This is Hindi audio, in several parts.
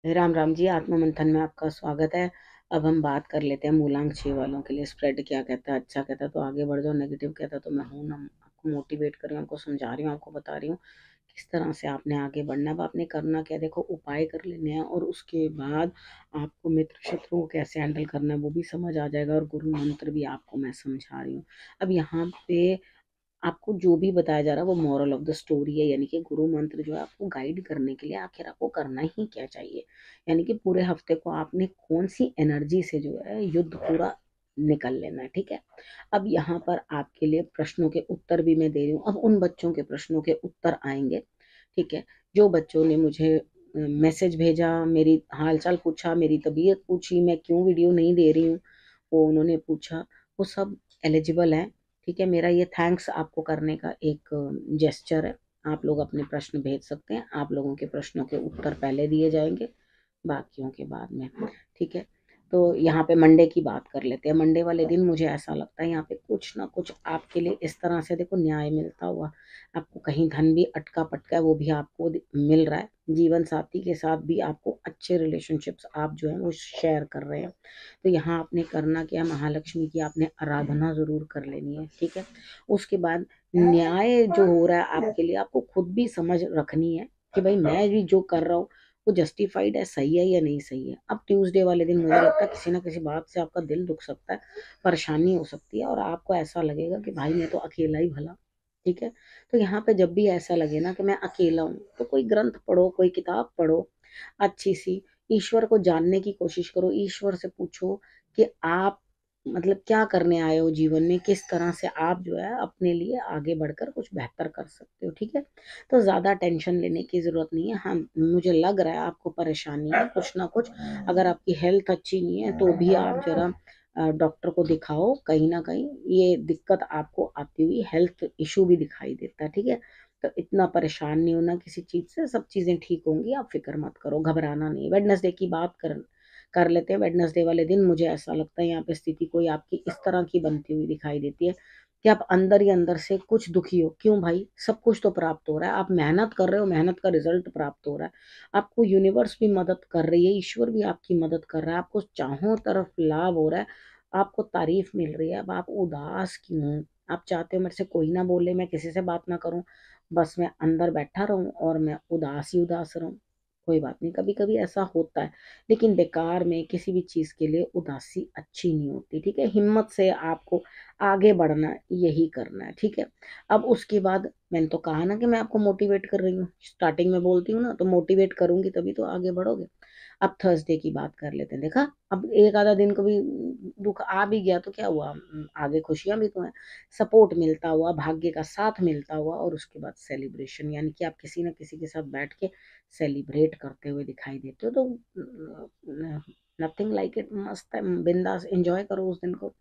राम राम जी, आत्म मंथन में आपका स्वागत है। अब हम बात कर लेते हैं मूलांक 6 वालों के लिए। स्प्रेड क्या कहता है, अच्छा कहता है तो आगे बढ़ जाओ, नेगेटिव कहता है तो मैं हूं ना, आपको मोटिवेट कर रही हूँ, आपको समझा रही हूँ, आपको बता रही हूँ किस तरह से आपने आगे बढ़ना है। अब आपने करना क्या है, देखो उपाय कर लेने हैं और उसके बाद आपको मित्र शत्रुओं को कैसे हैंडल करना है वो भी समझ आ जाएगा, और गुरु मंत्र भी आपको मैं समझा रही हूँ। अब यहाँ पे आपको जो भी बताया जा रहा है वो मॉरल ऑफ द स्टोरी है, यानी कि गुरु मंत्र जो है आपको गाइड करने के लिए आखिर आपको करना ही क्या चाहिए, यानी कि पूरे हफ्ते को आपने कौन सी एनर्जी से जो है युद्ध पूरा निकल लेना है। ठीक है, अब यहाँ पर आपके लिए प्रश्नों के उत्तर भी मैं दे रही हूँ। अब उन बच्चों के प्रश्नों के उत्तर आएंगे, ठीक है, जो बच्चों ने मुझे मैसेज भेजा, मेरी हालचाल पूछा, मेरी तबीयत पूछी, मैं क्यों वीडियो नहीं दे रही हूँ वो उन्होंने पूछा, वो सब एलिजिबल हैं। ठीक है, मेरा ये थैंक्स आपको करने का एक जेस्चर है। आप लोग अपने प्रश्न भेज सकते हैं, आप लोगों के प्रश्नों के उत्तर पहले दिए जाएंगे, बाकियों के बाद में। ठीक है, तो यहाँ पे मंडे की बात कर लेते हैं। मंडे वाले दिन मुझे ऐसा लगता है यहाँ पे कुछ ना कुछ आपके लिए इस तरह से देखो न्याय मिलता हुआ, आपको कहीं धन भी अटका पटका है वो भी आपको मिल रहा है, जीवन साथी के साथ भी आपको अच्छे रिलेशनशिप्स आप जो है वो शेयर कर रहे हैं। तो यहाँ आपने करना क्या, महालक्ष्मी की आपने आराधना जरूर कर लेनी है। ठीक है, उसके बाद न्याय जो हो रहा है आपके लिए, आपको खुद भी समझ रखनी है कि भाई मैं भी जो कर रहा हूँ वो जस्टिफाइड है, सही है या नहीं सही है। अब ट्यूसडे वाले दिन मुझे लगता है किसी ना किसी बात से आपका दिल दुख सकता है, परेशानी हो सकती है, और आपको ऐसा लगेगा कि भाई मैं तो अकेला ही भला। ठीक है, तो यहाँ पे जब भी ऐसा लगे ना कि मैं अकेला हूँ, तो कोई ग्रंथ पढ़ो, कोई किताब पढ़ो अच्छी सी, ईश्वर को जानने की कोशिश करो, ईश्वर से पूछो कि आप मतलब क्या करने आए हो जीवन में, किस तरह से आप जो है अपने लिए आगे बढ़कर कुछ बेहतर कर सकते हो। ठीक है, तो ज़्यादा टेंशन लेने की ज़रूरत नहीं है। हाँ, मुझे लग रहा है आपको परेशानी है कुछ ना कुछ, अगर आपकी हेल्थ अच्छी नहीं है तो भी आप जरा डॉक्टर को दिखाओ, कहीं ना कहीं ये दिक्कत आपको आती हुई हेल्थ इशू भी दिखाई देता है। ठीक है, तो इतना परेशान नहीं होना किसी चीज़ से, सब चीज़ें ठीक होंगी, आप फिक्र मत करो, घबराना नहीं। वेडनेसडे की बात कर लेते हैं। वेडनेसडे वाले दिन मुझे ऐसा लगता है यहाँ पे स्थिति कोई आपकी इस तरह की बनती हुई दिखाई देती है कि आप अंदर ही अंदर से कुछ दुखी हो। क्यों भाई, सब कुछ तो प्राप्त हो रहा है, आप मेहनत कर रहे हो, मेहनत का रिजल्ट प्राप्त हो रहा है, आपको यूनिवर्स भी मदद कर रही है, ईश्वर भी आपकी मदद कर रहा है, आपको चारों तरफ लाभ हो रहा है, आपको तारीफ मिल रही है। अब आप उदास क्यों हो, आप चाहते हो मेरे से कोई ना बोले, मैं किसी से बात ना करूं, बस मैं अंदर बैठा रहूं और मैं उदास ही उदास रहूं। कोई बात नहीं, कभी कभी ऐसा होता है, लेकिन बेकार में किसी भी चीज के लिए उदासी अच्छी नहीं होती। ठीक है, हिम्मत से आपको आगे बढ़ना है, यही करना है। ठीक है, अब उसके बाद मैंने तो कहा ना कि मैं आपको मोटिवेट कर रही हूँ, स्टार्टिंग में बोलती हूँ ना, तो मोटिवेट करूंगी तभी तो आगे बढ़ोगे। अब थर्सडे की बात कर लेते हैं। देखा, अब एक आधा दिन को भी दुख आ भी गया तो क्या हुआ, आगे खुशियां भी तो हैं, सपोर्ट मिलता हुआ, भाग्य का साथ मिलता हुआ, और उसके बाद सेलिब्रेशन, यानी कि आप किसी ना किसी के साथ बैठ के सेलिब्रेट करते हुए दिखाई देते हो, तो नथिंग लाइक इट, मस्त है, बिंदास एंजॉय करो उस दिन को।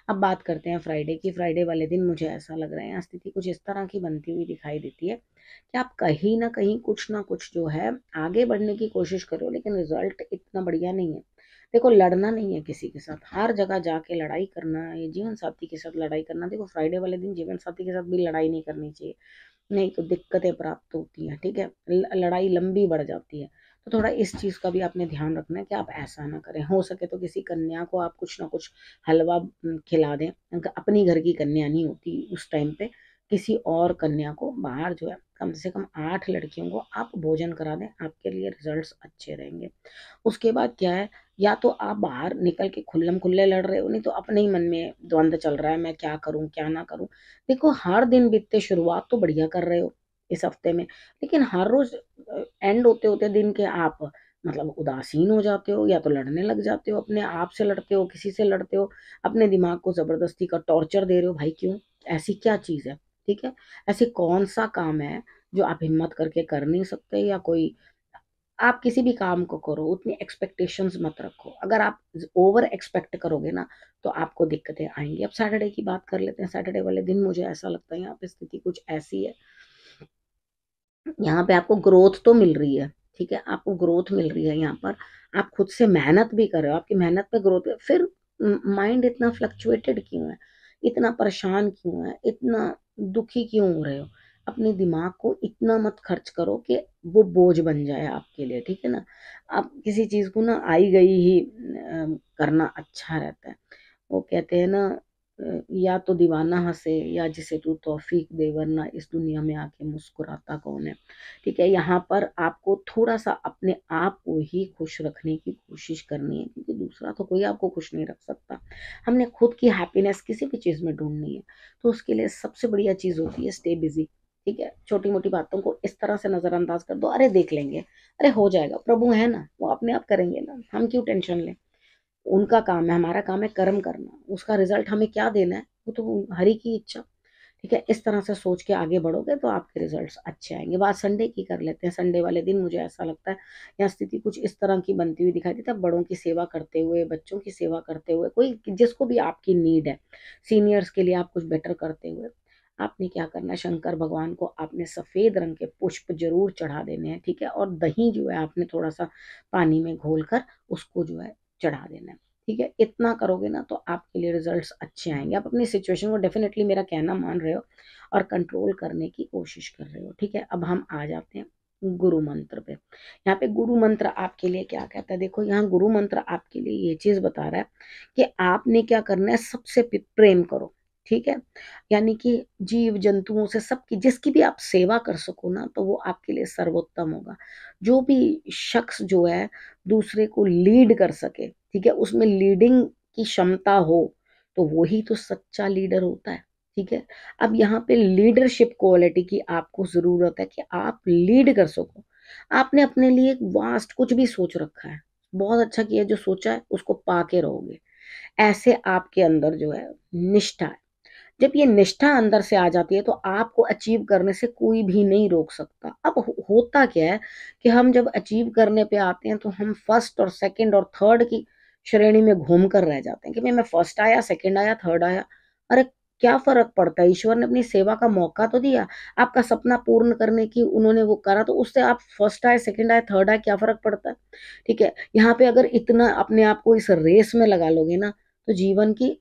अब बात करते हैं फ्राइडे की। फ्राइडे वाले दिन मुझे ऐसा लग रहा है यहाँ स्थिति कुछ इस तरह की बनती हुई दिखाई देती है कि आप कहीं ना कुछ जो है आगे बढ़ने की कोशिश करो, लेकिन रिजल्ट इतना बढ़िया नहीं है। देखो, लड़ना नहीं है किसी के साथ, हर जगह जाके लड़ाई करना, ये जीवन साथी के साथ लड़ाई करना, देखो फ्राइडे वाले दिन जीवन साथी के साथ भी लड़ाई नहीं करनी चाहिए, नहीं तो दिक्कतें प्राप्त होती हैं। ठीक है, लड़ाई लंबी बढ़ जाती है, तो थोड़ा इस चीज़ का भी आपने ध्यान रखना है कि आप ऐसा ना करें। हो सके तो किसी कन्या को आप कुछ ना कुछ हलवा खिला दें, अपनी घर की कन्या नहीं होती उस टाइम पे, किसी और कन्या को बाहर जो है कम से कम 8 लड़कियों को आप भोजन करा दें, आपके लिए रिजल्ट्स अच्छे रहेंगे। उसके बाद क्या है, या तो आप बाहर निकल के खुल्लम खुल्ले लड़ रहे हो, नहीं तो अपने ही मन में द्वंद्व चल रहा है, मैं क्या करूं क्या ना करूं। देखो, हर दिन बीतते शुरुआत तो बढ़िया कर रहे हो इस हफ्ते में, लेकिन हर रोज एंड होते होते दिन के आप मतलब उदासीन हो जाते हो, या तो लड़ने लग जाते हो, अपने आप से लड़ते हो, किसी से लड़ते हो, अपने दिमाग को जबरदस्ती का टॉर्चर दे रहे हो। भाई क्यों, ऐसी क्या चीज है? ठीक है, ऐसी कौन सा काम है जो आप हिम्मत करके कर नहीं सकते, या कोई आप किसी भी काम को करो उतनी एक्सपेक्टेशंस मत रखो। अगर आप ओवर एक्सपेक्ट करोगे ना तो आपको दिक्कतें आएंगी। अब सैटरडे की बात कर लेते हैं। सैटरडे वाले दिन मुझे ऐसा लगता है यहाँ पे स्थिति कुछ ऐसी है, यहाँ पे आपको ग्रोथ तो मिल रही है। ठीक है, आपको ग्रोथ मिल रही है यहाँ पर, आप खुद से मेहनत भी कर रहे हो, आपकी मेहनत पे ग्रोथ है, फिर माइंड इतना फ्लक्चुएटेड क्यों है, इतना परेशान क्यों है, इतना दुखी क्यों हो रहे हो? अपने दिमाग को इतना मत खर्च करो कि वो बोझ बन जाए आपके लिए, ठीक है ना। आप किसी चीज़ को ना आई गई ही करना अच्छा रहता है। वो कहते हैं ना, या तो दीवाना हंसे या जिसे तू तौफीक दे, वरना इस दुनिया में आके मुस्कुराता कौन है। ठीक है, यहाँ पर आपको थोड़ा सा अपने आप को ही खुश रखने की कोशिश करनी है, क्योंकि दूसरा तो कोई आपको खुश नहीं रख सकता। हमने खुद की हैप्पीनेस किसी भी चीज़ में ढूंढनी है, तो उसके लिए सबसे बढ़िया चीज़ होती है स्टे बिजी। ठीक है, छोटी मोटी बातों को इस तरह से नजरअंदाज कर दो, अरे देख लेंगे, अरे हो जाएगा, प्रभु है ना, वो अपने आप करेंगे ना, हम क्यों टेंशन लें। उनका काम है, हमारा काम है कर्म करना, उसका रिजल्ट हमें क्या देना है वो तो हरि की इच्छा। ठीक है, इस तरह से सोच के आगे बढ़ोगे तो आपके रिजल्ट्स अच्छे आएंगे। बात संडे की कर लेते हैं। संडे वाले दिन मुझे ऐसा लगता है यहाँ स्थिति कुछ इस तरह की बनती हुई दिखाई देती है, बड़ों की सेवा करते हुए, बच्चों की सेवा करते हुए, कोई जिसको भी आपकी नीड है, सीनियर्स के लिए आप कुछ बेटर करते हुए, आपने क्या करना है, शंकर भगवान को आपने सफेद रंग के पुष्प जरूर चढ़ा देने हैं। ठीक है, और दही जो है आपने थोड़ा सा पानी में घोल कर उसको जो है चढ़ा देना है। ठीक है, इतना करोगे ना तो आपके लिए रिजल्ट्स अच्छे आएंगे। आप अपनी सिचुएशन को डेफिनेटली मेरा कहना मान रहे हो और कंट्रोल करने की कोशिश कर रहे हो। ठीक है, अब हम आ जाते हैं गुरु मंत्र पे। यहाँ पे गुरु मंत्र आपके लिए क्या कहता है, देखो यहाँ गुरु मंत्र आपके लिए ये चीज बता रहा है कि आपने क्या करना है, सबसे प्रेम करो। ठीक है, यानी कि जीव जंतुओं से, सबकी जिसकी भी आप सेवा कर सको ना, तो वो आपके लिए सर्वोत्तम होगा। जो भी शख्स जो है दूसरे को लीड कर सके, ठीक है, उसमें लीडिंग की क्षमता हो, तो वही तो सच्चा लीडर होता है। ठीक है, अब यहाँ पे लीडरशिप क्वालिटी की आपको जरूरत है कि आप लीड कर सको। आपने अपने लिए एक वास्ट कुछ भी सोच रखा है, बहुत अच्छा किया, जो सोचा है उसको पाके रहोगे। ऐसे आपके अंदर जो है निष्ठा है। जब ये निष्ठा अंदर से आ जाती है तो आपको अचीव करने से कोई भी नहीं रोक सकता। अब होता क्या है कि हम जब अचीव करने पे आते हैं तो हम फर्स्ट और सेकंड और थर्ड की श्रेणी में घूम कर रह जाते हैं कि भाई मैं फर्स्ट आया, सेकंड आया, थर्ड आया। अरे क्या फर्क पड़ता है, ईश्वर ने अपनी सेवा का मौका तो दिया, आपका सपना पूर्ण करने की उन्होंने वो करा, तो उससे आप फर्स्ट आए, सेकंड आए, थर्ड आए, क्या फर्क पड़ता है। ठीक है, यहाँ पे अगर इतना अपने आप को इस रेस में लगा लोगे ना, तो जीवन की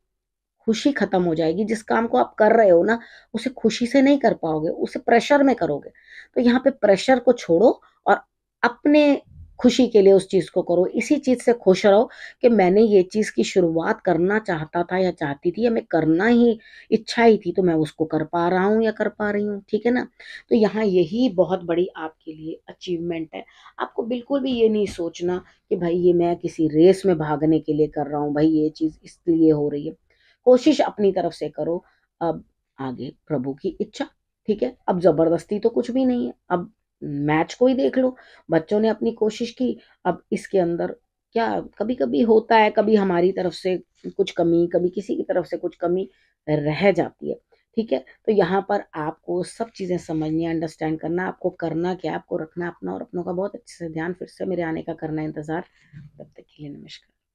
खुशी खत्म हो जाएगी। जिस काम को आप कर रहे हो ना, उसे खुशी से नहीं कर पाओगे, उसे प्रेशर में करोगे। तो यहाँ पे प्रेशर को छोड़ो और अपने खुशी के लिए उस चीज को करो, इसी चीज से खुश रहो कि मैंने ये चीज की शुरुआत करना चाहता था या चाहती थी, या मैं करना ही इच्छा ही थी, तो मैं उसको कर पा रहा हूँ या कर पा रही हूँ। ठीक है ना, तो यहाँ यही बहुत बड़ी आपके लिए अचीवमेंट है। आपको बिल्कुल भी ये नहीं सोचना कि भाई ये मैं किसी रेस में भागने के लिए कर रहा हूँ, भाई ये चीज इसलिए हो रही है। कोशिश अपनी तरफ से करो। अब आगे प्रभु की इच्छा। ठीक है, अब जबरदस्ती तो कुछ भी नहीं है। अब मैच को ही देख लो, बच्चों ने अपनी कोशिश की, अब इसके अंदर क्या, कभी कभी होता है, कभी हमारी तरफ से कुछ कमी, कभी किसी की तरफ से कुछ कमी रह जाती है। ठीक है, तो यहाँ पर आपको सब चीजें समझनी है, अंडरस्टैंड करना, आपको करना क्या है, आपको रखना अपना और अपनों का बहुत अच्छे से ध्यान। फिर से मेरे आने का करना इंतजार। तब तक के लिए नमस्कार।